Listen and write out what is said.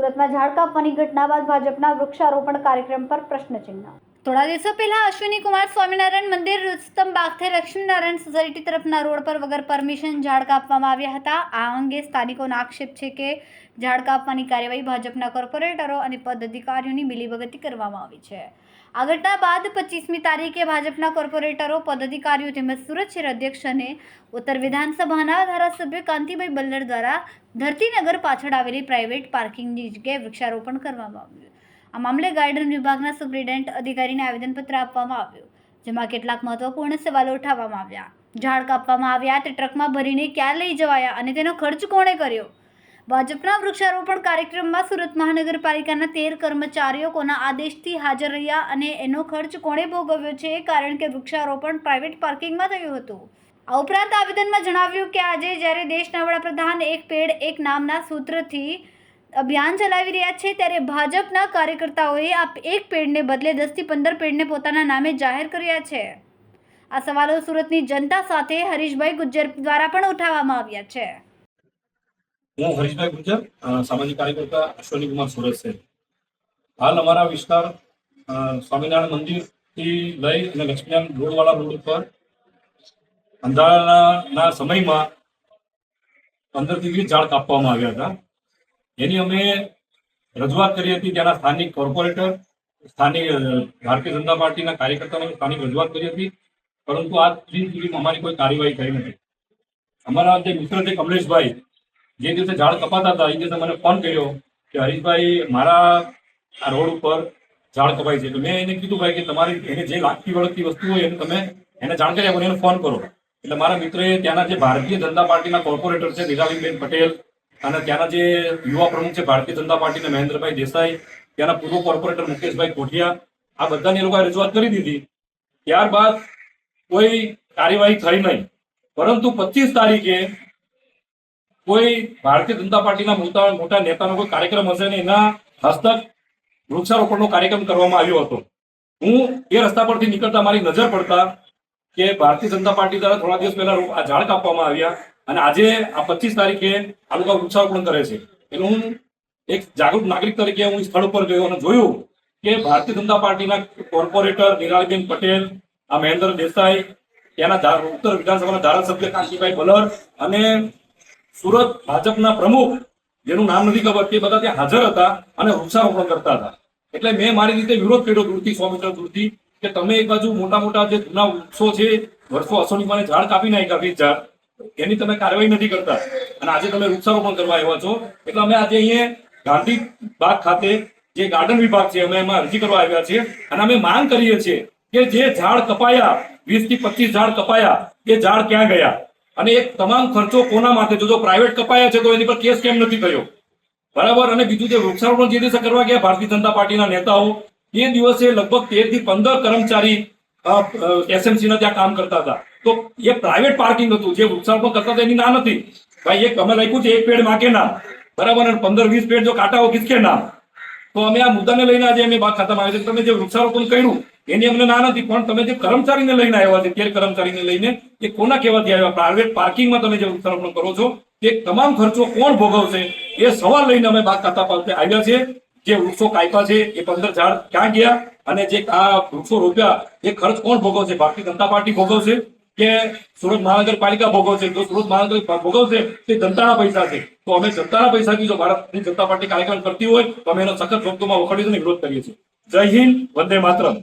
સુરતમાં ઝાડ કાપવાની ઘટના બાદ ભાજપના વૃક્ષારોપણ કાર્યક્રમ પર પ્રશ્નચિહ્ન। થોડા દિવસો પહેલા અશ્વિની કુમાર સ્વામિનારાયણ મંદિર રુસ્તમ બાગથી લક્ષ્મીનારાયણ સોસાયટી તરફના રોડ પર વગર પરમિશન ઝાડ કાપવામાં આવ્યા હતા। આ અંગે સ્થાનિકોનો આક્ષેપ છે કે ઝાડ કાપવાની કાર્યવાહી ભાજપના કોર્પોરેટરો અને પદાધિકારીઓની મિલીભગતથી કરવામાં આવી છે। આ ઘટના બાદ 25મી તારીખે ભાજપના કોર્પોરેટરો, પદાધિકારીઓ તેમજ સુરત શહેર અધ્યક્ષ અને ઉત્તર વિધાનસભાના ધારાસભ્ય કાંતિભાઈ બલ્લર દ્વારા ધરતીનગર પાછળ આવેલી પ્રાઇવેટ પાર્કિંગની જગ્યાએ વૃક્ષારોપણ કરવામાં આવ્યું। આ મામલે ગાર્ડન વિભાગના સુપ્રિન્ટેન્ડન્ટ અધિકારીને આવેદનપત્ર આપવામાં આવ્યું, જેમાં કેટલાક મહત્વપૂર્ણ સવાલો ઉઠાવવામાં આવ્યા। ઝાડ કાપવામાં આવ્યા તે ટ્રકમાં ભરીને ક્યાં લઈ જવાયા અને તેનો ખર્ચ કોણે કર્યો? ભાજપના વૃક્ષારોપણ કાર્યક્રમમાં સુરત મહાનગરપાલિકાના 13 કર્મચારીઓ કોના આદેશથી હાજર રહ્યા અને એનો ખર્ચ કોણે ભોગવ્યો છે? કારણ કે વૃક્ષારોપણ પ્રાઇવેટ પાર્કિંગમાં થયું હતું। આ ઉપરાંત આવેદનમાં જણાવ્યું કે આજે જ્યારે દેશના વડાપ્રધાન એક પેડ એક નામના સૂત્રથી અભિયાન ચલાવી રહ્યા છે, ત્યારે ભાજપના કાર્યકર્તાઓએ આ એક પેડને બદલે 10 થી 15 પેડને પોતાના નામે જાહેર કર્યા છે। આ સવાલો સુરતની જનતા સાથે હરીશભાઈ ગુજ્જર દ્વારા પણ ઉઠાવવામાં આવ્યા છે। હું હરીશભાઈ ગુજ્જર, સામાજિક કાર્યકર્તા, અશ્વિની કુમાર સુરત છે। હાલ અમારા વિસ્તાર સ્વામિનારાયણ મંદિરથી લઈ અને લક્ષ્મીનારાયણ રોડવાળા રોડ ઉપર અંધારાના સમયમાં 15 થી 20 ઝાડ કાપવામાં આવ્યા હતા। એની અમે રજૂઆત કરી હતી। ત્યાંના સ્થાનિક કોર્પોરેટર, સ્થાનિક ભારતીય જનતા પાર્ટીના કાર્યકર્તાઓને સ્થાનિક રજૂઆત કરી હતી, પરંતુ આજ સુધીમાં અમારી કોઈ કાર્યવાહી થઈ નથી। અમારા જે મિત્ર છે કમલેશભાઈ, જે દિવસે ઝાડ કપાતા હતા એ દિવસે મને ફોન કર્યો કે હરીશભાઈ, મારા આ રોડ ઉપર ઝાડ કપાય છે। તો મેં એને કીધું ભાઈ કે તમારી એને જે લાગતી વળગતી વસ્તુ હોય એને તમે એને જાણકારી આપો, એને ફોન કરો। એટલે મારા મિત્રએ ત્યાંના જે ભારતીય જનતા પાર્ટીના કોર્પોરેટર છે નિરાલીબેન પટેલ અને ત્યાંના જે યુવા પ્રમુખ છે ભારતીય જનતા પાર્ટીના મહેન્દ્રભાઈ દેસાઈ, ત્યાંના પૂર્વ કોર્પોરેટર મુકેશભાઈ કોઠિયા, આ બધાની લોકોએ રજૂઆત કરી દીધી। ત્યારબાદ કોઈ કાર્યવાહી થઈ નહીં, પરંતુ 25 તારીખે કોઈ ભારતીય જનતા પાર્ટીના મોટા નેતાનો કોઈ કાર્યક્રમ હશે ને એના હસ્તક વૃક્ષારોપણનો કાર્યક્રમ કરવામાં આવ્યો હતો। હું એ રસ્તા પરથી નીકળતા મારી નજર પડતા કે ભારતીય જનતા પાર્ટી દ્વારા થોડા દિવસ પહેલા આ ઝાડ કાપવામાં આવ્યા અને આજે આ 25 તારીખે આ લોકો વૃક્ષારોપણ કરે છે। એટલે હું એક જાગૃત નાગરિક તરીકે હું સ્થળ ઉપર ગયો અને જોયું કે ભારતીય જનતા પાર્ટીના કોર્પોરેટર નિરાલીબેન પટેલ, આ મહેન્દ્ર દેસાઈ, ત્યાંના ઉત્તર વિધાનસભાના ધારાસભ્ય કાંતિભાઈ બલ્લર અને સુરત ભાજપના પ્રમુખ, જેનું નામ નથી ખબર, તે બધા ત્યાં હાજર હતા અને વૃક્ષારોપણ કરતા હતા। એટલે મેં મારી રીતે વિરોધ કર્યો દૂરથી, 100 મીટર દૂરથી, કે તમે એક બાજુ મોટા જે જૂના વૃક્ષો છે, વર્ષો અસોનીમાને ઝાડ કાપી નાખ્યા 20 ઝાડ, એની તમે કાર્યવાહી નથી કરતા અને આજે તમે વૃક્ષારોપણ કરવા આવ્યા છો। એટલે અમે આજે અહીંયા ગાંધી બાગ ખાતે જે ગાર્ડન વિભાગ છે અમે એમાં અરજી કરવા આવ્યા છીએ અને અમે માંગ કરીએ છીએ કે જે ઝાડ કપાયા, 20 થી 25 ઝાડ કપાયા, એ ઝાડ ક્યાં ગયા અને એ તમામ ખર્ચો કોના માટે? જો પ્રાઇવેટ કપાયા છે તો એની પર કેસ કેમ નથી થયો? બરાબર। અને બીજું જે વૃક્ષારોપણ જે દિવસે કરવા ગયા ભારતીય જનતા પાર્ટીના નેતાઓ, એ દિવસે લગભગ 13 થી 15 કર્મચારી એસએમસી ના ત્યાં કામ કરતા હતા। તો એ પ્રાઇવેટ પાર્કિંગ હતું, જે વૃક્ષારોપણ કરતા હતા એની ના નથી ભાઈ। એક અમે લખ્યું છે એક પેડ માકે નામ, બરાબર, અને 15-20 પેડ જો કાટા હો કિસકે નામ। તો અમે આ મુદ્દાને લઈને આજે અમે બાદ ખાતામાં આવ્યા છે। તમે જે વૃક્ષારોપણ કર્યું એની અમને ના નથી, પણ તમે જે કર્મચારીને લઈને આવ્યા છે, 13 કર્મચારીને લઈને, એ કોના કહેવાથી આવ્યા? પ્રાઇવેટ પાર્કિંગમાં તમે જે વૃક્ષારોપણ કરો છો તે તમામ ખર્ચો કોણ ભોગવશે? એ સવાલ લઈને અમે બાદ ખાતા પાસે આવ્યા છે। જે વૃક્ષો કાપ્યા છે એ 15 ઝાડ ક્યાં ગયા અને જે આ વૃક્ષો રોપ્યા એ ખર્ચ કોણ ભોગવશે? ભારતીય જનતા પાર્ટી ભોગવશે કે સુરત મહાનગરપાલિકા ભોગવશે? જો સુરત મહાનગરપાલિકા ભોગવશે તે જનતાના પૈસા છે। તો અમે જનતાના પૈસાથી જો ભારતીય જનતા પાર્ટી કાર્યક્રમ કરતી હોય તો અમે એનો સખત શબ્દોમાં વખોડીને વિરોધ કરીએ છીએ। જય હિન્દ, વંદે માતરમ।